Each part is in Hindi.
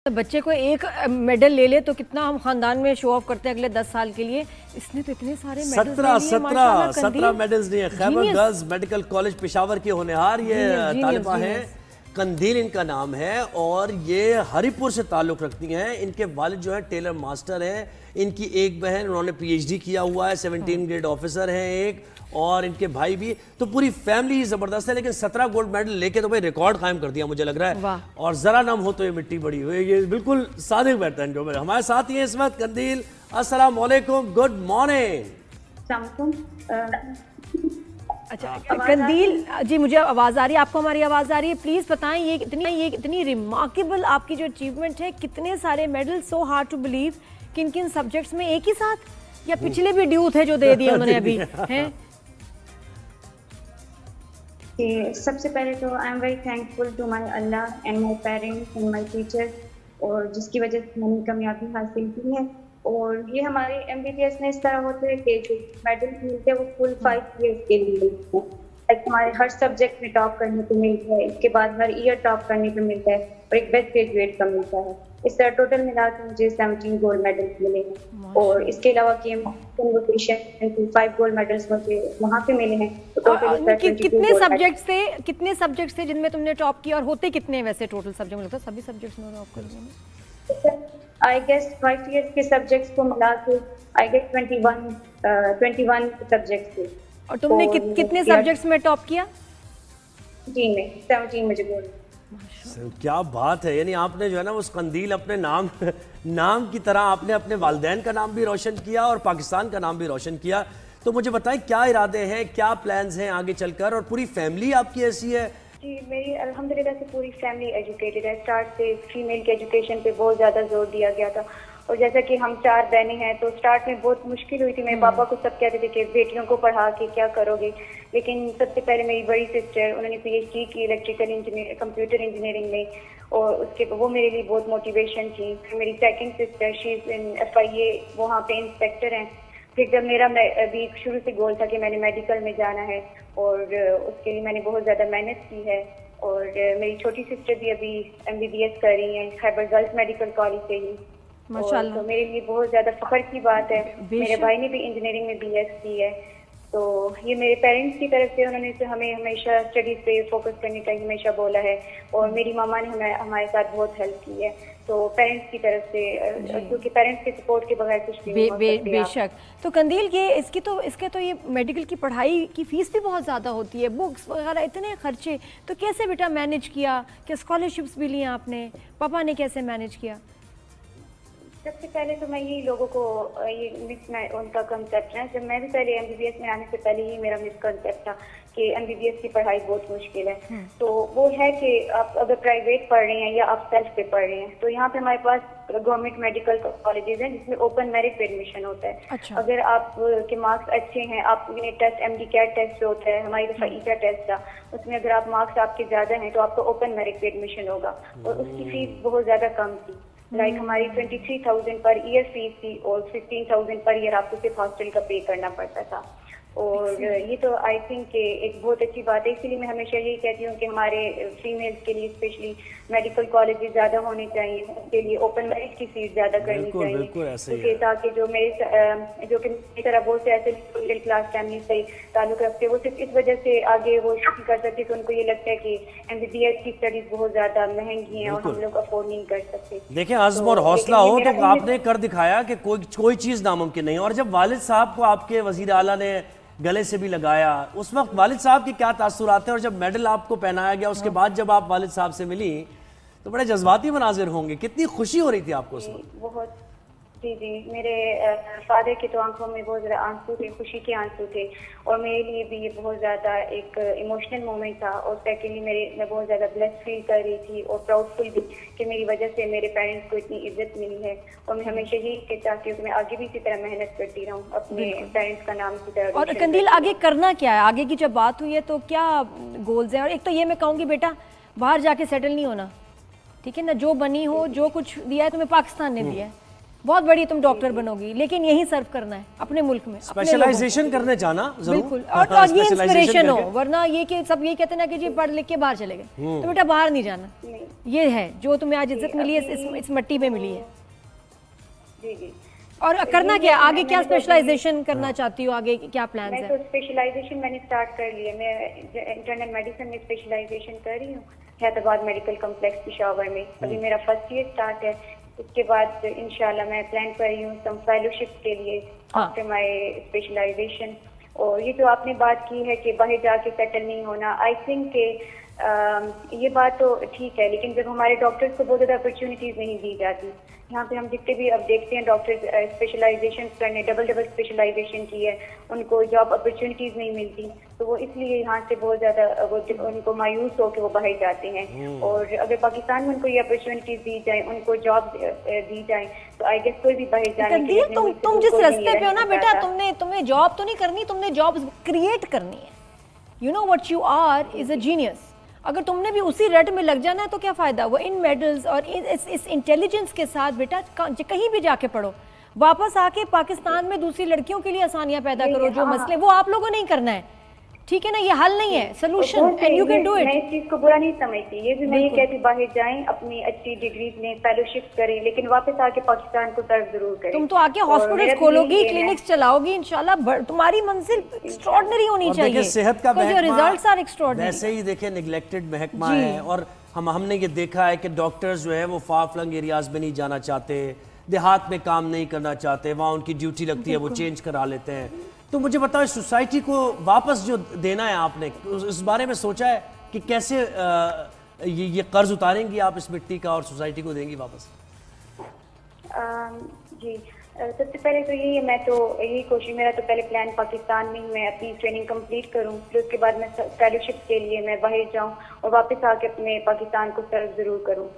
बच्चे को एक मेडल ले ले तो कितना हम खानदान में शो ऑफ करते हैं अगले 10 साल के लिए। इसने तो इतने सारे मेडल्स ले लिए, 17 मेडल्स लिए। Khyber girls medical college Peshawar की होनहार ये तालिबा है, कंदील इनका नाम है और ये हरिपुर से ताल्लुक़ रखती हैं। इनके वालिद जो है टेलर मास्टर हैं, इनकी एक बहन उन्होंने PhD किया हुआ है, 17 ग्रेड ऑफिसर हैं एक, और इनके भाई भी। तो पूरी फैमिली ही ज़बरदस्त है। लेकिन 17 गोल्ड मेडल लेके तो भाई रिकॉर्ड कायम कर दिया मुझे लग रहा है। और ज़रा नम हो तो ये मिट्टी बड़ी हुई। ये बिल्कुल सादिक बैठा है जो मेरे हमारे साथ ही है इस वक्त कंदील। अस्सलाम वालेकुम, गुड मॉर्निंग। अच्छा कंदील जी, मुझे आवाज़ आ रही है, आपको हमारी आवाज़ आ रही है? प्लीज़ बताएं ये इतनी रिमार्केबल आपकी जो अचीवमेंट है, कितने सारे medal, so hard to believe. किन किन सब्जेक्ट्स में एक ही साथ, या पिछले भी ड्यू थे जो दे दिए उन्होंने अभी हैं? सबसे पहले तो I am very thankful to my अल्लाह and my parents and my teachers, और जिसकी वजह से मैंने कामयाबी हासिल की है। और ये हमारे MBBS में इस तरह होता है कि जो मेडल मिलते हैं वो फुल 5 ईयर्स के लिए मिलते हैं। लाइक हमारे हर सब्जेक्ट में टॉप करने को मिलता है, इसके बाद हर ईयर टॉप करने को मिलता है और एक बेस्ट ग्रेजुएट का मिलता है। इस तरह टोटल मिला के मुझे 17 गोल्ड मेडल्स मिले हैं। और इसके अलावा कन्वोकेशन 5 गोल्ड मेडल्स मुझे वहाँ पे मिले हैं। तो टोटल कितने सब्जेक्ट्स थे जिनमें तुमने टॉप किया, और होते कितने वैसे टोटल सब्जेक्ट? लगता है सभी सब्जेक्ट्स में टॉप कर दिया। आई गेस 5 इयर्स के सब्जेक्ट्स को मिला के आई गेस 21 सब्जेक्ट्स थे। और तुमने कितने सब्जेक्ट्स में टॉप किया? जी में 17 मुझे गोल्ड। क्या बात है। यानी आपने जो है ना उस कंदील अपने नाम की तरह आपने अपने वालिदैन का नाम भी रोशन किया और पाकिस्तान का नाम भी रोशन किया। तो मुझे बताएं क्या इरादे हैं, क्या प्लान्स हैं आगे चलकर, और पूरी फैमिली आपकी ऐसी है? जी मेरी अल्हम्दुलिल्लाह से पूरी फैमिली एजुकेटेड है। स्टार्ट से फीमेल के एजुकेशन पे बहुत ज़्यादा जोर दिया गया था। और जैसा कि हम 4 बहनें हैं तो स्टार्ट में बहुत मुश्किल हुई थी। मेरे पापा को सब कहते थे कि बेटियों को पढ़ा के क्या करोगे, लेकिन सबसे पहले मेरी बड़ी सिस्टर, उन्होंने PhD की इलेक्ट्रिकल इंजीनियर कंप्यूटर इंजीनियरिंग में, और उसके वो मेरे लिए बहुत मोटिवेशन थी। मेरी second sister she is in FIA, वहाँ पे इंस्पेक्टर हैं। फिर जब मेरा अभी शुरू से गोल था कि मैंने मेडिकल में जाना है, और उसके लिए मैंने बहुत ज़्यादा मेहनत की है। और मेरी छोटी सिस्टर भी अभी MBBS कर रही हैं खैबर गर्ल्स मेडिकल कॉलेज से ही। माशाल्लाह। तो मेरे लिए बहुत ज़्यादा फख्र की बात है। मेरे भाई ने भी इंजीनियरिंग में BS की है। तो ये मेरे पेरेंट्स की तरफ से उन्होंने हमें हमेशा स्टडीज़ पे फोकस करने का हमेशा बोला है। और मेरी मामा ने हमारे साथ बहुत हेल्प की है। तो पेरेंट्स की तरफ से, क्योंकि पेरेंट्स के सपोर्ट के बगैर कुछ भी नहीं हो सकती। बेशक। तो कंदील इसके तो ये मेडिकल की पढ़ाई की फीस भी बहुत ज़्यादा होती है, बुक्स वगैरह इतने खर्चे, तो कैसे बेटा मैनेज किया? क्या स्कॉलरशिप्स भी लिए आपने? पापा ने कैसे मैनेज किया? सबसे पहले तो मैं यही लोगों को उनका कंसेप्ट है। जब मैं भी पहले MBBS में आने से पहले ही मेरा मिसकंसेप्ट था कि MBBS की पढ़ाई बहुत मुश्किल है। तो वो है कि आप अगर प्राइवेट पढ़ रहे हैं या आप सेल्फ पे पढ़ रहे हैं, तो यहाँ पे हमारे पास गवर्नमेंट मेडिकल कॉलेजेस हैं जिसमें ओपन मेरिट पे एडमिशन होता है। अच्छा। अगर आप के मार्क्स अच्छे हैं, आप टेस्ट MD कैट टेस्ट होता है, हमारी दफा ईटा टेस्ट था, उसमें अगर आप मार्क्स आपके ज्यादा हैं तो आपको ओपन मेरिट पे एडमिशन होगा। और उसकी फीस बहुत ज्यादा कम थी। लाइक हमारी 23,000 पर ईयर फीस थी और 15,000 पर ईयर आपको सिर्फ हॉस्टल का पे करना पड़ता था। और ये तो आई थिंक एक बहुत अच्छी बात है। इसीलिए मैं हमेशा यही कहती हूँ कि हमारे फीमेल्स के लिए स्पेशली मेडिकल कॉलेजेस ज़्यादा होने चाहिए, उनके लिए ओपन मेरिट की सीट ज़्यादा करनी चाहिए, क्योंकि ताकि जो मेरी तरह बहुत से ऐसे मिडिल क्लास फैमिली से ताल्लुक़ रखते हैं, वो सिर्फ इस वजह से आगे वो शुरू कर सकते कि उनको ये लगता है कि MBBS की स्टडीज़ बहुत ज़्यादा महंगी हैं और हम लोग अफोर्ड नहीं कर सकते। देखिए आज़्म और हौसला हो तो आपने कर दिखाया कि कोई चीज़ नामुमकिन नहीं। और जब वालिद साहब को आपके वज़ीर आला ने गले से भी लगाया, उस वक्त वालिद साहब के क्या तासुरात हैं? और जब मेडल आपको पहनाया गया उसके बाद जब आप वालिद साहब से मिली तो बड़े जज्बाती मनाजिर होंगे, कितनी खुशी हो रही थी आपको उस वक्त? बहुत। जी मेरे फादर की तो आंखों में बहुत ज़्यादा आंसू थे, खुशी के आंसू थे। और मेरे लिए भी ये बहुत ज़्यादा एक इमोशनल मोमेंट था। और सेकेंडली मैं बहुत ज़्यादा ब्लेस्ड फील कर रही थी और प्राउडफुल भी कि मेरी वजह से मेरे पेरेंट्स को इतनी इज्जत मिली है। और मैं हमेशा यही चाहती हूँ कि मैं आगे भी इसी तरह मेहनत करती रहूँ, अपने पेरेंट्स का नाम इसी तरह। और कंदील आगे करना क्या है? आगे की जब बात हुई है तो क्या गोल्स हैं? और एक तो ये मैं कहूँगी बेटा, बाहर जाके सेटल नहीं होना, ठीक है ना? जो बनी हो, जो कुछ दिया है तुम्हें पाकिस्तान ने दिया है, बहुत बड़ी तुम डॉक्टर बनोगी, लेकिन यही सर्व करना है अपने मुल्क में, अपने लोगों को। स्पेशलाइजेशन करने जाना जरूर, बिल्कुल, और ये इंस्पिरेशन हो, वरना ये कि सब ये कहते ना कि जी पढ़ लिख के बाहर चले गए, तो बेटा बाहर नहीं जाना। ये है जो तुम्हें आज इज्जत मिली है, इस मिट्टी में मिली है। जी जी। और करना क्या आगे, क्या स्पेशलाइजेशन करना चाहती हो, आगे क्या प्लान मैं है? तो स्पेशलाइजेशन मैंने स्टार्ट कर लिया, मैं इंटरनल मेडिसिन में स्पेशलाइजेशन कर रही हूँ हैदराबाद मेडिकल कॉम्प्लेक्स पेशावर में। अभी मेरा फर्स्ट ईयर स्टार्ट है। उसके बाद इंशाल्लाह मैं प्लान कर रही हूँ सम फेलोशिप के लिए आफ्टर माय स्पेशलाइजेशन। और ये जो आपने बात की है कि बाहर जाके सेटल नहीं होना, आई थिंक के ये बात तो ठीक है, लेकिन जब हमारे डॉक्टर्स को बहुत ज़्यादा अपॉर्चुनिटीज़ नहीं दी जाती, यहाँ पे हम जितने भी अब देखते हैं डॉक्टर्स स्पेशलाइजेशन करने, डबल स्पेशलाइजेशन की है, उनको जॉब अपॉर्चुनिटीज़ नहीं मिलती, तो वो इसलिए यहाँ से बहुत ज़्यादा उनको मायूस हो के वो बाहर जाते हैं। और अगर पाकिस्तान में उनको ये अपॉर्चुनिटीज़ दी जाए, उनको जॉब दी जाए, तो आई गेस कोई भी बाहर जाने के लिए तुम जिस रास्ते पे हो ना बेटा, तुम्हें जॉब तो नहीं करनी, तुमने जॉब क्रिएट करनी है। You know what you are is a genius. अगर तुमने भी उसी रट में लग जाना है तो क्या फायदा? वो इन मेडल्स और इस इंटेलिजेंस के साथ बेटा कहीं भी जाके पढ़ो, वापस आके पाकिस्तान में दूसरी लड़कियों के लिए आसानियां पैदा करो। जो मसले वो आप लोगों ने नहीं करना है, ठीक है ना? ये हल नहीं है, solution, and you can do it. मैं इस चीज को बुरा नहीं समझती, ये भी मैं ये कहती बाहर जाएं, अपनी अच्छी डिग्री लें, फेलोशिप करें, लेकिन वापस आके पाकिस्तान को सर्व जरूर करें। तुम तो आके हॉस्पिटल खोलोगी, क्लिनिक्स चलाओगी, इंशाल्लाह तुम्हारी मंजिल एक्स्ट्राऑर्डिनरी होनी चाहिए। सेहत का रिजल्ट्स आर एक्स्ट्राऑर्डिनरी। वैसे ही देखिए निगलेक्टेड महकमा है, और हमने ये देखा है कि डॉक्टर्स जो है वो फार फ्लंग एरियाज में नहीं जाना चाहते, देहात में काम नहीं करना चाहते, वहाँ उनकी ड्यूटी लगती है वो चेंज करा लेते हैं। तो मुझे बताओ, सोसाइटी को वापस जो देना है आपने, इस बारे में सोचा है कि कैसे ये कर्ज उतारेंगी आप इस मिट्टी का और सोसाइटी को देंगी वापस? जी, सबसे पहले तो यही है, मैं तो यही कोशिश, मेरा तो पहले प्लान पाकिस्तान में मैं अपनी ट्रेनिंग कंप्लीट करूं, फिर उसके बाद मैं फेलोशिप के लिए मैं बाहर जाऊं और वापस आके अपने पाकिस्तान को सर्व जरूर करूं।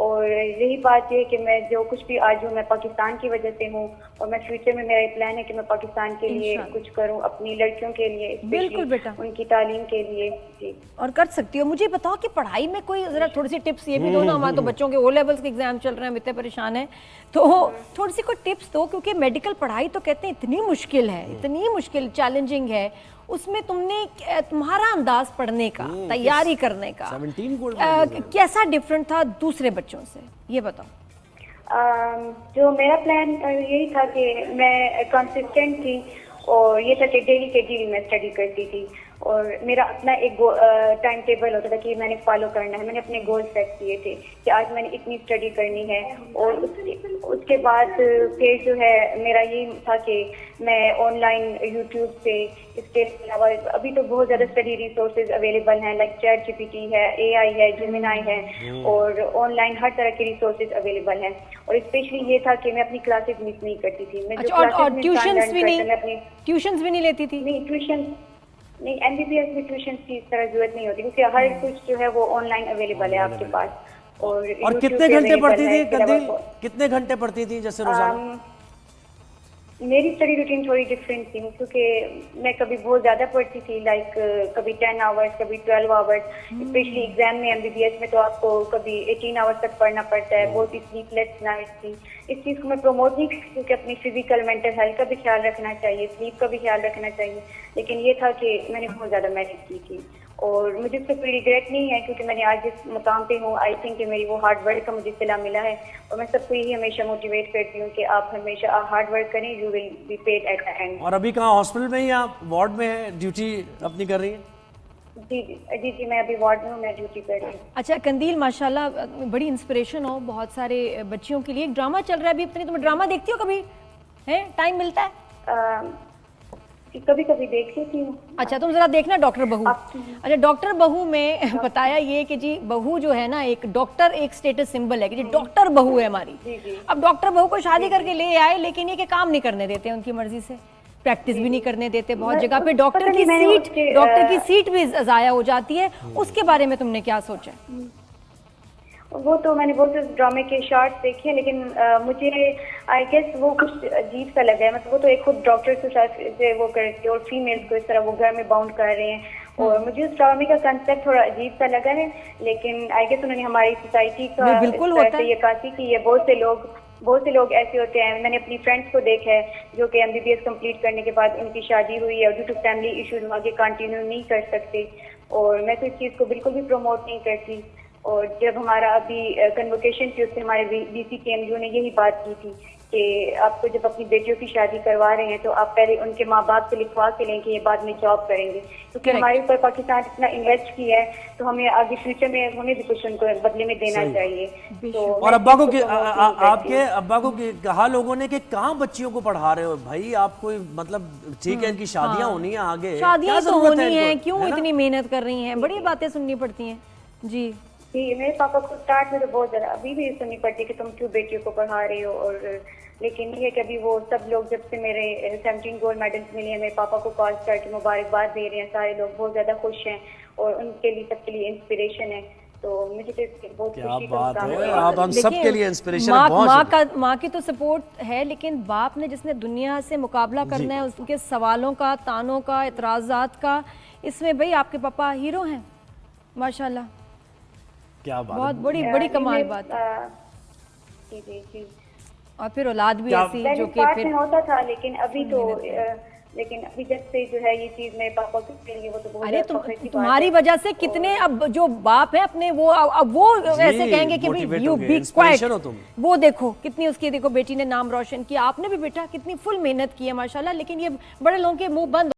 और यही बात है कि मैं जो कुछ भी आज हूँ मैं पाकिस्तान की वजह से हूँ, और मैं फ्यूचर में मेरा प्लान है कि मैं पाकिस्तान के लिए कुछ करूँ, अपनी लड़कियों के लिए, बिल्कुल बेटा, उनकी तालीम के लिए। जी, और कर सकती हो। मुझे बताओ कि पढ़ाई में कोई जरा थोड़ी सी टिप्स ये भी दो ना, हमारे तो बच्चों के ओ लेवल्स के एग्जाम चल रहे हैं, हम इतने परेशान हैं, तो थोड़ी सी कोई टिप्स दो, क्योंकि मेडिकल पढ़ाई तो कहते हैं इतनी मुश्किल है, इतनी मुश्किल, चैलेंजिंग है। उसमें तुम्हारा अंदाज पढ़ने का, तैयारी करने का कैसा डिफरेंट था दूसरे बच्चों से, ये बताओ। जो मेरा प्लान यही था कि मैं कंसिस्टेंट थी, और ये था कि डेली के डेली मैं स्टडी करती थी, और मेरा अपना एक टाइम टेबल होता था कि मैंने फॉलो करना है। मैंने अपने गोल सेट किए थे कि आज मैंने इतनी स्टडी करनी है, और उसके बाद फिर जो है मेरा ये था कि मैं ऑनलाइन यूट्यूब से, इसके अलावा अभी तो बहुत ज़्यादा स्टडी रिसोर्सेज अवेलेबल हैं, लाइक चैट जीपीटी है, एआई है, जेमिनाई है, और ऑनलाइन हर तरह के रिसोर्सेज अवेलेबल हैं। और स्पेशली ये था कि मैं अपनी क्लासेज मिस नहीं करती थी। मैं जो और ट्यूशंस भी नहीं लेती थी? नहीं, ट्यूशन नहीं, एमबीबीएस में ट्यूशन की इस तरह जरूरत नहीं होती, क्योंकि हर कुछ जो है वो ऑनलाइन अवेलेबल है आपके पास। और कितने घंटे पढ़ती थी कंदील? कितने घंटे पढ़ती थी जैसे रोजाना? मेरी स्टडी रूटीन थोड़ी डिफरेंट थी, क्योंकि मैं कभी बहुत ज़्यादा पढ़ती थी, लाइक कभी 10 आवर्स, कभी 12 आवर्स। स्पेशली एग्जाम में एमबीबीएस में तो आपको कभी 18 आवर्स तक पढ़ना पड़ता है, बहुत ही स्लीपलेस नाइट थी। इस चीज़ को मैं प्रमोट नहीं करती, क्योंकि अपनी फिजिकल मेंटल हेल्थ का भी ख्याल रखना चाहिए, स्लीप का भी ख्याल रखना चाहिए, लेकिन ये था कि मैंने बहुत ज़्यादा मेहनत की थी, और मुझे उससे कोई रिग्रेट नहीं है, क्योंकि मैंने आज जिस मुकाम पे हूँ, आई थिंक कि मेरी वो हार्ड वर्क का मुझे सिला मिला है। और मैं सबको यही हमेशा मोटिवेट करती हूँ कि आप हमेशा हार्ड वर्क करें, you will be paid at the end. और अभी कहाँ, हॉस्पिटल में ही आप वार्ड में है, ड्यूटी अपनी कर रही है? जी, मैं अभी वार्ड में हूँ, मैं ड्यूटी कर रही हूँ। अच्छा कंदील, माशाल्लाह बड़ी इंस्पिरेशन हो बहुत सारे बच्चियों के लिए। एक ड्रामा चल रहा है अभी, तुम ड्रामा देखती हो कभी? है टाइम मिलता है? कभी कभी देख लेती हूँ। अच्छा, तुम जरा देखना डॉक्टर बहू। अच्छा, डॉक्टर बहू में बताया ये कि जी बहू जो है ना, एक डॉक्टर एक स्टेटस सिंबल है कि जी डॉक्टर बहू है हमारी। अब डॉक्टर बहू को शादी करके ले आए, लेकिन ये कि काम नहीं करने देते उनकी मर्जी से, प्रैक्टिस भी नहीं करने देते, बहुत जगह पे डॉक्टर की सीट भी जाया हो जाती है। उसके बारे में तुमने क्या सोचा? वो तो मैंने बहुत से ड्रामे के शॉर्ट्स देखे, लेकिन मुझे आई गेस वो कुछ अजीब सा लगा है। मतलब वो तो एक खुद डॉक्टर से वो करते और फीमेल्स को इस तरह वो घर में बाउंड कर रहे हैं, और मुझे उस ड्रामे का कंसेप्ट थोड़ा अजीब सा लगा है। लेकिन आई गेस उन्होंने हमारी सोसाइटी का बिल्कुल होता है ये काफी की है, बहुत से लोग बहुत से लोग ऐसे होते हैं, मैंने अपनी फ्रेंड्स को देखा है जो कि MBBS कंप्लीट करने के बाद उनकी शादी हुई है और ड्यू टू फैमिली इश्यूज वो आगे कंटिन्यू नहीं कर सकते। और मैं तो इस चीज़ को बिल्कुल भी प्रमोट नहीं करती। और जब हमारा अभी कन्वोकेशन थी उससे हमारे VC KMU ने यही बात की थी कि आपको जब अपनी बेटियों की शादी करवा रहे हैं तो आप पहले उनके माँ बाप से लिखवा के लें कि ये बाद में जॉब करेंगे, क्योंकि हमारे ऊपर पाकिस्तान इतना इन्वेस्ट किया है तो हमें आगे फ्यूचर में हमें भी कुछ उनको बदले में देना चाहिए। तो और अब्बा को आपके अब्बा को कहा लोगों ने कि कहाँ बच्चियों को पढ़ा रहे हो भाई, आप कोई मतलब ठीक है इनकी शादियां होनी है आगे, शादियां क्या तो जरूरत होनी है, इनको, क्यों है ना? इतनी मेहनत कर रही हैं, बड़ी बातें सुननी पड़ती हैं। जी जी, मेरे पापा को स्टार्ट में तो बहुत ज्यादा अभी भी सुननी पड़ती है कि तुम क्यों बेटियों को पढ़ा रहे हो। और लेकिन ये है कि अभी वो सब लोग जब से मेरे 17 गोल्ड मेडल्स मिले हैं मेरे पापा को कॉल करके मुबारकबाद दे रहे हैं, सारे लोग बहुत ज्यादा खुश हैं और उनके लिए सबके लिए इंस्पिरेशन है। तो मुझे तो बहुत क्या खुशी का बात काम है, है। आप हम सब के लिए इंस्पिरेशन है, माँ बहुत माँ शुक्रिया। का माँ की तो सपोर्ट है, लेकिन बाप ने जिसने दुनिया से मुकाबला करना है, उसके सवालों का, तानों का, इतराज़ात का, इसमें भाई आपके पापा हीरो हैं माशाल्लाह। क्या बात बहुत बड़ी बड़ी कमाल मैं, बात है। जी जी जी, और फिर औलाद भी क्या- ऐसी पहले जो कि स्टार्ट फिर में होता था लेकिन अभी तो लेकिन अभी जब से जो है ये चीज मेरे पापा के लिए वो तो बहुत अरे ज्यादा फख्र की बात तुम्हारी है। वजह से कितने अब जो बाप है अपने वो अब वो ऐसे कहेंगे कि भाई motivate यू होंगे, बी inspiration हो क्वाइट। तुम। वो देखो कितनी उसकी देखो बेटी ने नाम रोशन किया, आपने भी बेटा कितनी फुल मेहनत की है माशाल्लाह, लेकिन ये बड़े लोगों के मुंह बंद